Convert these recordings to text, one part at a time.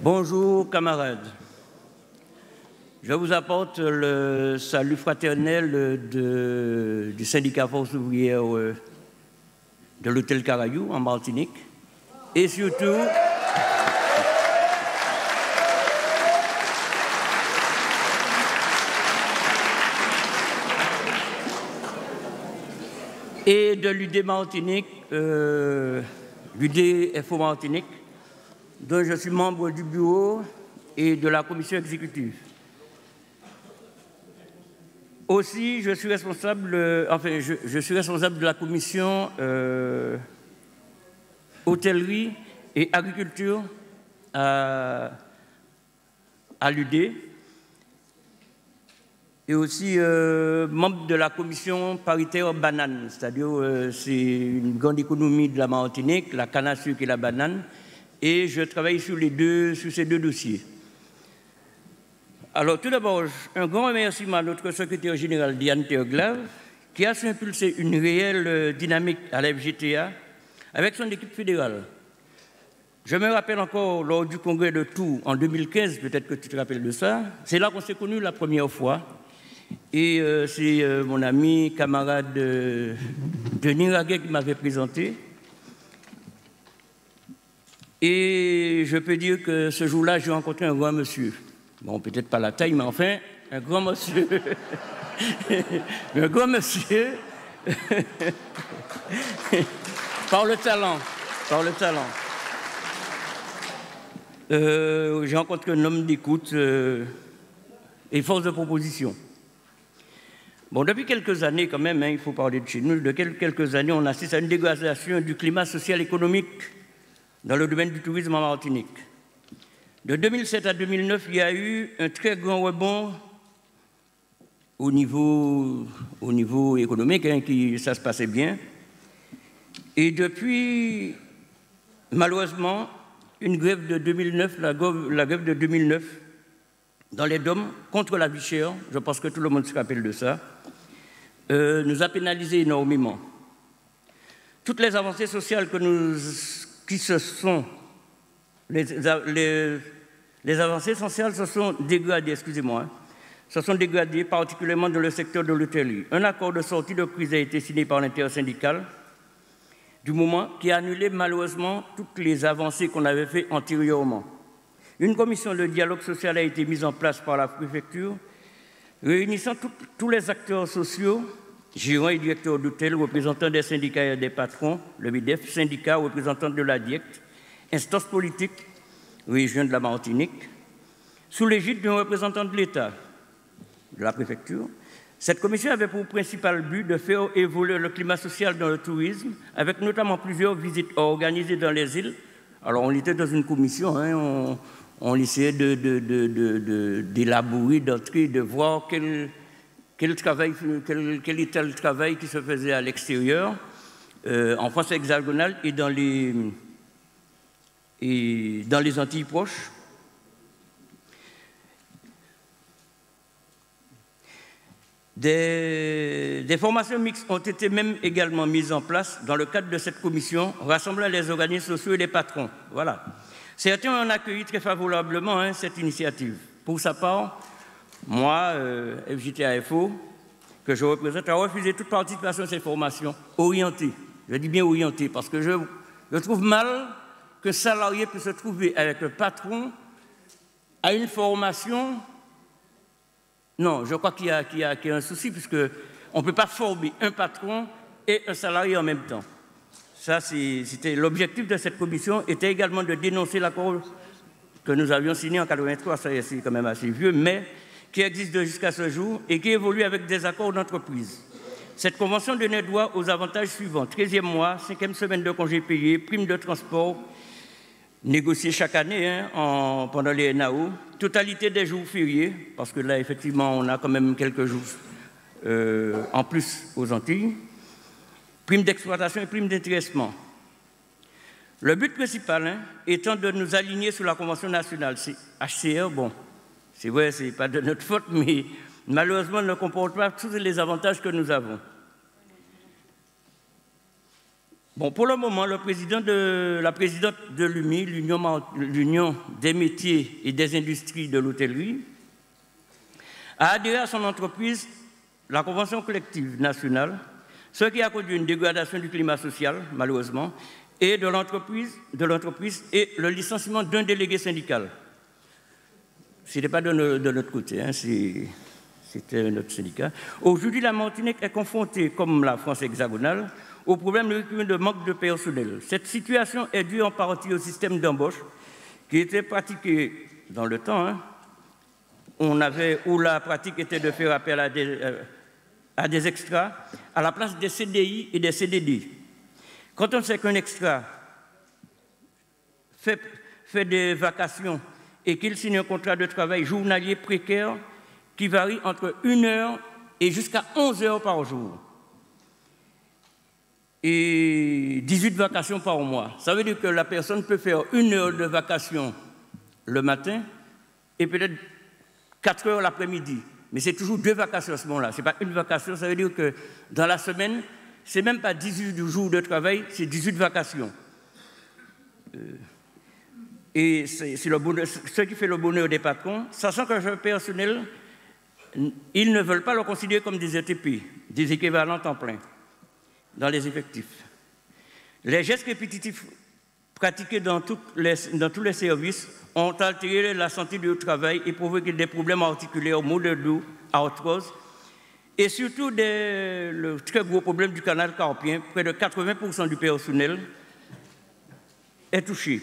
Bonjour camarades. Je vous apporte le salut fraternel du syndicat Force ouvrière de l'hôtel Caraïou en Martinique et surtout et de l'UD Martinique, l'UD FO Martinique, dont je suis membre du bureau et de la commission exécutive. Aussi, je suis responsable de la commission hôtellerie et agriculture à l'UD et aussi membre de la commission paritaire banane, c'est-à-dire c'est une grande économie de la Martinique, la canne à sucre et la banane, et je travaille sur ces deux dossiers. Alors, tout d'abord, un grand remerciement à notre secrétaire général Diane Terglav, qui a su impulser une réelle dynamique à la FGTA avec son équipe fédérale. Je me rappelle encore lors du congrès de Tours en 2015, peut-être que tu te rappelles de ça, c'est là qu'on s'est connus la première fois. Et c'est mon ami, camarade Denis Raguet qui m'avait présenté. Et je peux dire que ce jour-là, j'ai rencontré un grand monsieur. Bon, peut-être pas la taille, mais enfin, un grand monsieur. Un grand monsieur. Par le talent. J'ai rencontré un homme d'écoute et force de proposition. Bon, depuis quelques années, quand même, il faut parler de chez nous, depuis quelques années, on assiste à une dégradation du climat social et économique dans le domaine du tourisme en Martinique. De 2007 à 2009, il y a eu un très grand rebond au niveau économique, ça se passait bien. Et depuis, malheureusement, une grève de 2009, la grève de 2009, dans les DOM, contre la vie chère, je pense que tout le monde se rappelle de ça, nous a pénalisé énormément. Toutes les avancées sociales les avancées sociales se sont dégradées, se sont dégradées particulièrement dans le secteur de l'hôtellerie. Un accord de sortie de crise a été signé par l'intersyndical du moment qui a annulé malheureusement toutes les avancées qu'on avait faites antérieurement. Une commission de dialogue social a été mise en place par la préfecture, réunissant tous les acteurs sociaux, gérants et directeurs d'hôtels, représentants des syndicats et des patrons, le MEDEF, syndicats, représentants de la DIECT, instances politiques, région de la Martinique, sous l'égide d'un représentant de l'État, de la préfecture. Cette commission avait pour principal but de faire évoluer le climat social dans le tourisme, avec notamment plusieurs visites organisées dans les îles. Alors, on était dans une commission, on essayait d'élaborer, d'entrer, de voir quel était le travail qui se faisait à l'extérieur, en France hexagonale et dans les Antilles proches. Des formations mixtes ont été même également mises en place dans le cadre de cette commission, rassemblant les organismes sociaux et les patrons. Voilà. Certains ont accueilli très favorablement cette initiative. Pour sa part, moi, FGTA-FO, que je représente, a refusé toute participation à ces formations orientées. Je dis bien orientées, parce que je trouve mal qu'un salarié puisse se trouver avec le patron à une formation. Non, je crois qu'il y a un souci, puisqu'on ne peut pas former un patron et un salarié en même temps. Ça, c'était l'objectif de cette commission, était également de dénoncer l'accord que nous avions signé en 1983, ça c'est quand même assez vieux, mais qui existe jusqu'à ce jour et qui évolue avec des accords d'entreprise. Cette convention donnait droit aux avantages suivants: 13e mois, 5e semaine de congés payés, prime de transport, négociée chaque année pendant les NAO, totalité des jours fériés, parce que là, effectivement, on a quand même quelques jours en plus aux Antilles, prime d'exploitation et prime d'intéressement. Le but principal étant de nous aligner sur la Convention nationale. HCR, bon, c'est vrai, ce n'est pas de notre faute, mais malheureusement, ne comporte pas tous les avantages que nous avons. Bon, pour le moment, la présidente de l'UMI, l'Union des métiers et des industries de l'hôtellerie, a adhéré à son entreprise la Convention collective nationale, ce qui a conduit à une dégradation du climat social, malheureusement, et de l'entreprise et le licenciement d'un délégué syndical. Ce n'était pas de notre côté, hein, c'était notre syndicat. Aujourd'hui, la Martinique est confrontée, comme la France hexagonale, au problème de manque de personnel. Cette situation est due en partie au système d'embauche qui était pratiqué dans le temps, hein, où la pratique était de faire appel à des extras à la place des CDI et des CDD. Quand on sait qu'un extra fait des vacations et qu'il signe un contrat de travail journalier précaire qui varie entre 1 heure et jusqu'à 11 heures par jour, et 18 vacations par mois, ça veut dire que la personne peut faire 1 heure de vacation le matin et peut-être 4 heures l'après-midi. Mais c'est toujours 2 vacations à ce moment-là. Ce n'est pas une vacation, ça veut dire que dans la semaine, ce n'est même pas 18 jours de travail, c'est 18 vacations. Et c'est ce qui fait le bonheur des patrons, sachant que le personnel, ils ne veulent pas le considérer comme des ETP, des équivalents temps plein, dans les effectifs. Les gestes répétitifs pratiqués dans tous les services ont altéré la santé du travail et provoqué des problèmes articulaires, maux de dos, arthrose, et surtout le très gros problème du canal carpien. Près de 80% du personnel est touché.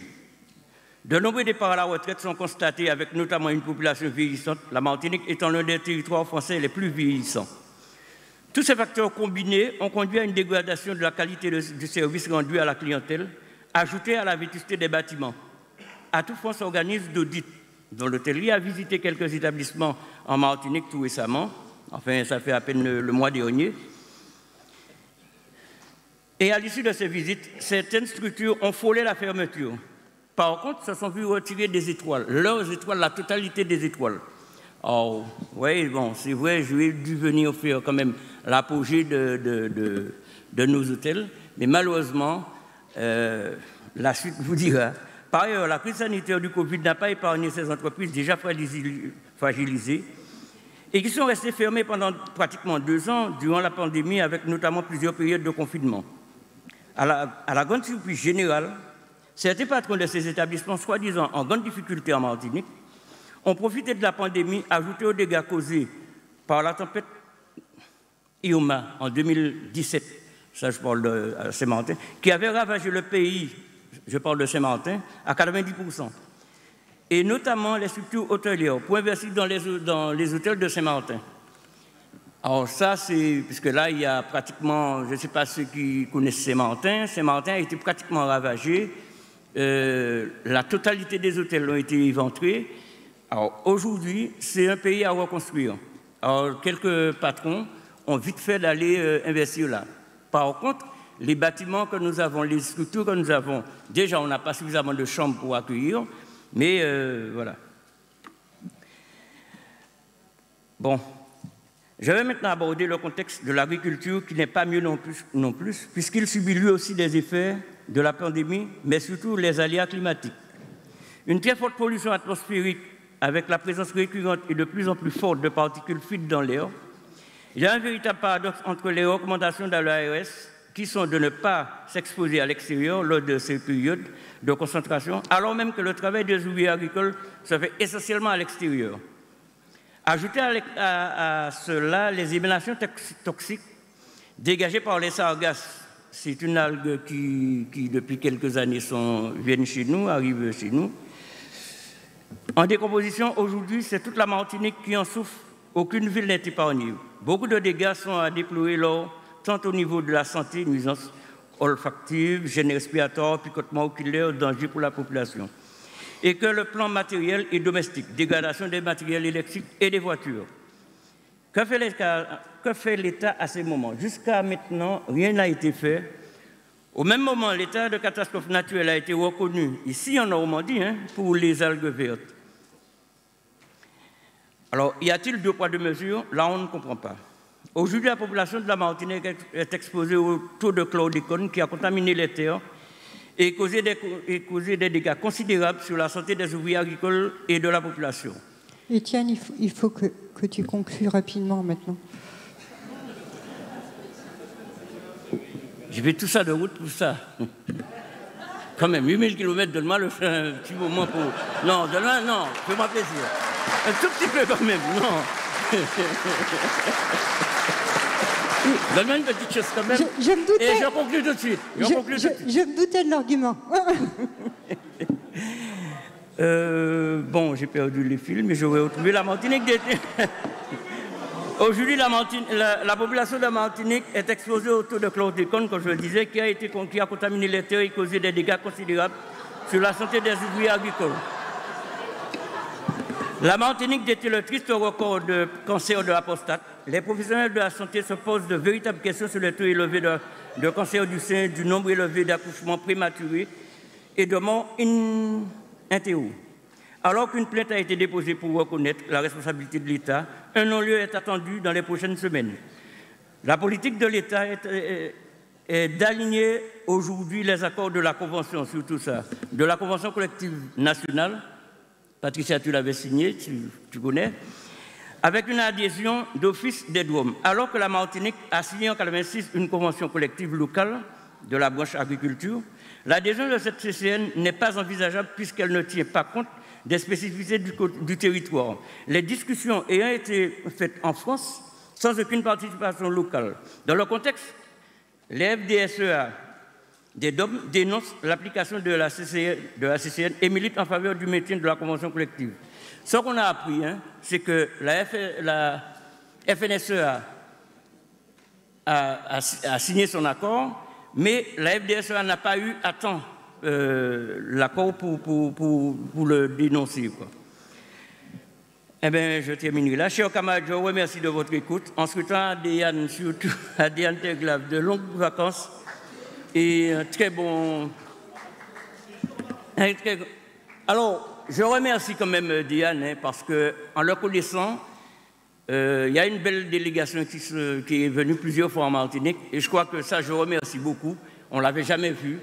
De nombreux départs à la retraite sont constatés avec notamment une population vieillissante, la Martinique étant l'un des territoires français les plus vieillissants. Tous ces facteurs combinés ont conduit à une dégradation de la qualité du service rendu à la clientèle, ajoutée à la vétusté des bâtiments. Atout France organise d'audit, dont l'hôtellerie a visité quelques établissements en Martinique tout récemment, enfin ça fait à peine le mois dernier. Et à l'issue de ces visites, certaines structures ont frôlé la fermeture. Par contre, se sont vus retirer des étoiles, leurs étoiles, la totalité des étoiles. Oh, oui, bon, c'est vrai, je vais dû venir faire quand même l'apogée de nos hôtels, mais malheureusement, la suite vous dira. Par ailleurs, la crise sanitaire du Covid n'a pas épargné ces entreprises déjà fragilisées et qui sont restées fermées pendant pratiquement 2 ans durant la pandémie, avec notamment plusieurs périodes de confinement. À la grande surprise générale, certains patrons de ces établissements, soi-disant en grande difficulté en Martinique, ont profité de la pandémie, ajoutés aux dégâts causés par la tempête Irma en 2017, ça je parle de Saint-Martin, qui avait ravagé le pays, je parle de Saint-Martin, à 90%. Et notamment les structures hôtelières, pour investir dans les hôtels de Saint-Martin. Alors ça, c'est, puisque là, il y a pratiquement, je ne sais pas ceux qui connaissent Saint-Martin, Saint-Martin a été pratiquement ravagé, la totalité des hôtels ont été éventrés. Alors aujourd'hui, c'est un pays à reconstruire. Alors quelques patrons ont vite fait d'aller investir là. Par contre, les bâtiments que nous avons, les structures que nous avons, déjà on n'a pas suffisamment de chambres pour accueillir, mais voilà. Bon, je vais maintenant aborder le contexte de l'agriculture qui n'est pas mieux non plus puisqu'il subit lui aussi des effets de la pandémie, mais surtout les aléas climatiques. Une très forte pollution atmosphérique avec la présence récurrente et de plus en plus forte de particules fines dans l'air. Il y a un véritable paradoxe entre les recommandations de l'ARS, qui sont de ne pas s'exposer à l'extérieur lors de ces périodes de concentration, alors même que le travail des ouvriers agricoles se fait essentiellement à l'extérieur. Ajoutez à cela les émanations toxiques dégagées par les sargasses. C'est une algue qui depuis quelques années, arrive chez nous. En décomposition, aujourd'hui, c'est toute la Martinique qui en souffre. Aucune ville n'est épargnée. Beaucoup de dégâts sont à déplorer tant au niveau de la santé, nuisances olfactives, gêne respiratoire, picotement oculaire, danger pour la population. Et que le plan matériel et domestique, dégradation des matériels électriques et des voitures. Que fait l'État à ces moments? Jusqu'à maintenant, rien n'a été fait. Au même moment, l'état de catastrophe naturelle a été reconnu ici en Normandie pour les algues vertes. Alors, y a-t-il 2 poids 2 mesures? Là, on ne comprend pas. Aujourd'hui, la population de la Martinique est exposée au taux de chlordécone qui a contaminé les terres et causé des dégâts considérables sur la santé des ouvriers agricoles et de la population. Étienne, il faut que tu conclues rapidement maintenant. Je vais tout ça de route pour ça. Quand même, 8000 km, donne-moi un petit moment pour... Non, donne-moi, non, fais-moi plaisir. Un tout petit peu quand même, non. Donne-moi une petite chose quand même. Je me doutais. Et je conclue tout de suite. Je me doutais de l'argument. Bon, j'ai perdu les fils, mais j'aurais retrouvé la Martinique d'été. Aujourd'hui, la population de la Martinique est exposée au taux de chlordécone, comme je le disais, qui a contaminé les terres et causé des dégâts considérables sur la santé des ouvriers agricoles. La Martinique détient le triste record de cancer de la prostate. Les professionnels de la santé se posent de véritables questions sur le taux élevé de cancer du sein, du nombre élevé d'accouchements prématurés et de morts in utero. Alors qu'une plainte a été déposée pour reconnaître la responsabilité de l'État, un non-lieu est attendu dans les prochaines semaines. La politique de l'État est d'aligner aujourd'hui les accords de la Convention, surtout ça, de la Convention collective nationale. Patricia, tu l'avais signé, tu connais, avec une adhésion d'office des DROM, alors que la Martinique a signé en 1986 une convention collective locale de la branche agriculture. L'adhésion de cette CCN n'est pas envisageable puisqu'elle ne tient pas compte des spécificités du territoire. Les discussions ayant été faites en France sans aucune participation locale. Dans le contexte, les FDSEA des DOM dénoncent l'application de la CCN et militent en faveur du maintien de la convention collective. Ce qu'on a appris, c'est que la FNSEA a signé son accord, mais la FDSEA n'a pas eu à temps l'accord pour le dénoncer, quoi. Eh bien, je terminerai là. Chers camarades, je vous remercie de votre écoute. En souhaitant à Diane, surtout à Diane Terglav, de longues vacances et un très bon... Alors, je remercie quand même Diane, parce qu'en le connaissant, il y a une belle délégation qui est venue plusieurs fois en Martinique, et je crois que ça, je remercie beaucoup. On ne l'avait jamais vu.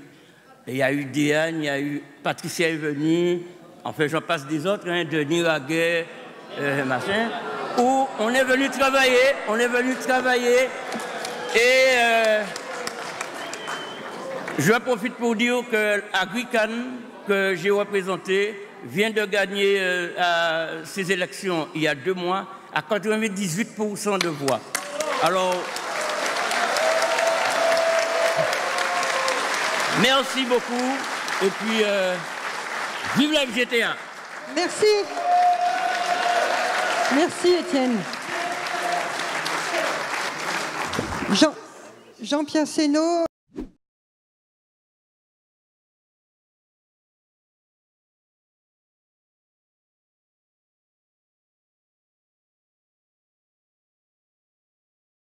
Il y a eu Diane, il y a eu Patricia est venue, enfin j'en passe des autres, Denis Raguet, machin, où on est venu travailler, et je profite pour dire que Agrican, que j'ai représenté, vient de gagner ces élections il y a 2 mois à 98% de voix. Alors, merci beaucoup, et puis vive la FGTA. Merci. Merci Étienne. Jean-Pierre Seynaud.